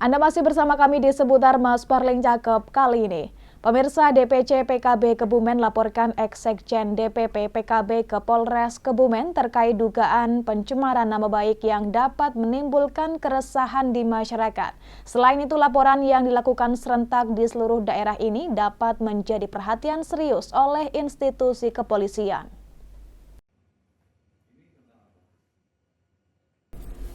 Anda masih bersama kami di seputar Mas Parling Cakep kali ini. Pemirsa DPC PKB Kebumen laporkan ex-sekjen DPP PKB ke Polres Kebumen terkait dugaan pencemaran nama baik yang dapat menimbulkan keresahan di masyarakat. Selain itu, laporan yang dilakukan serentak di seluruh daerah ini dapat menjadi perhatian serius oleh institusi kepolisian.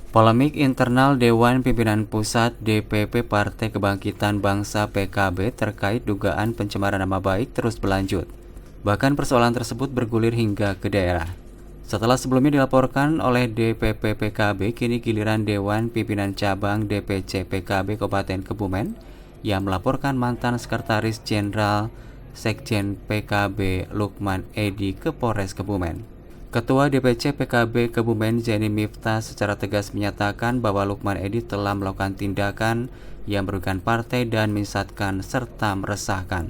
Polemik internal Dewan Pimpinan Pusat DPP Partai Kebangkitan Bangsa PKB terkait dugaan pencemaran nama baik terus berlanjut. Bahkan persoalan tersebut bergulir hingga ke daerah. Setelah sebelumnya dilaporkan oleh DPP PKB, kini giliran Dewan Pimpinan Cabang DPC PKB Kabupaten Kebumen yang melaporkan mantan Sekretaris Jenderal Sekjen PKB Lukman Edy ke Polres Kebumen. Ketua DPC PKB Kebumen Zeni Miftah secara tegas menyatakan bahwa Lukman Edy telah melakukan tindakan yang merugikan partai dan menyesatkan serta meresahkan.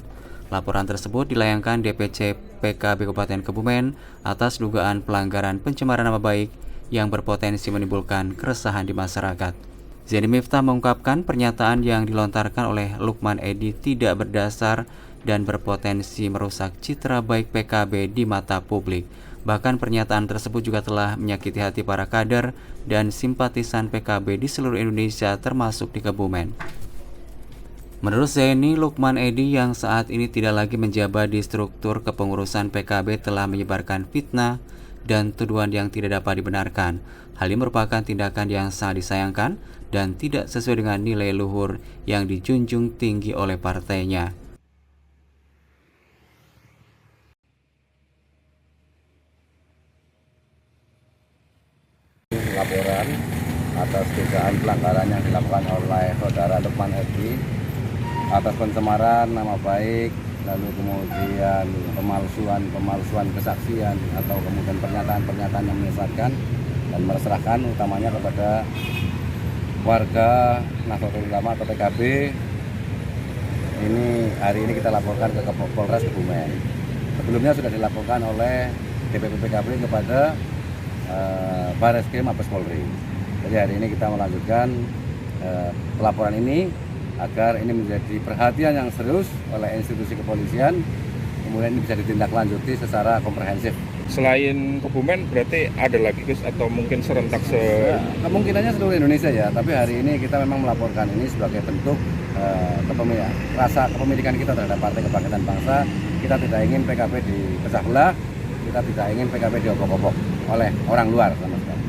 Laporan tersebut dilayangkan DPC PKB Kabupaten Kebumen atas dugaan pelanggaran pencemaran nama baik yang berpotensi menimbulkan keresahan di masyarakat. Zeni Miftah mengungkapkan pernyataan yang dilontarkan oleh Lukman Edy tidak berdasar dan berpotensi merusak citra baik PKB di mata publik. Bahkan pernyataan tersebut juga telah menyakiti hati para kader dan simpatisan PKB di seluruh Indonesia termasuk di Kebumen. Menurut Zeni, Lukman Edy yang saat ini tidak lagi menjabat di struktur kepengurusan PKB telah menyebarkan fitnah dan tuduhan yang tidak dapat dibenarkan. Hal ini merupakan tindakan yang sangat disayangkan dan tidak sesuai dengan nilai luhur yang dijunjung tinggi oleh partainya. Laporan atas dugaan pelanggaran yang dilakukan oleh saudara Lukman Edy atas pencemaran nama baik, lalu kemudian pemalsuan kesaksian atau kemudian pernyataan-pernyataan yang menyesatkan dan meresahkan utamanya kepada warga Nahdlatul Ulama atau PKB. Hari ini kita laporkan ke Polres Kebumen. Sebelumnya sudah dilaporkan oleh DPP PKB kepada Bareskrim Mabes Polri. Jadi hari ini kita melanjutkan pelaporan ini agar ini menjadi perhatian yang serius oleh institusi kepolisian, kemudian ini bisa ditindaklanjuti secara komprehensif. Selain Kebumen berarti ada lagi Gus atau mungkin serentak kemungkinannya seluruh Indonesia ya, tapi hari ini kita memang melaporkan ini sebagai bentuk rasa kepemilikan kita terhadap Partai Kebangkitan Bangsa. Kita tidak ingin PKB dipecah belah, kita tidak ingin PKB diobok-obok oleh orang luar sama sekali.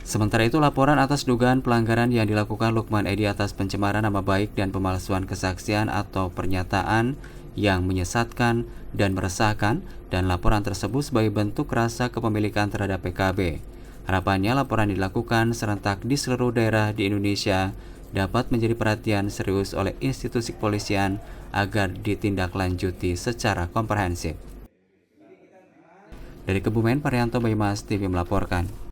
Sementara itu, laporan atas dugaan pelanggaran yang dilakukan Lukman Edy atas pencemaran nama baik dan pemalsuan kesaksian atau pernyataan yang menyesatkan dan meresahkan, dan laporan tersebut sebagai bentuk rasa kepemilikan terhadap PKB. Harapannya laporan dilakukan serentak di seluruh daerah di Indonesia dapat menjadi perhatian serius oleh institusi kepolisian agar ditindaklanjuti secara komprehensif. Dari Kebumen, Parianto Baymas TV melaporkan.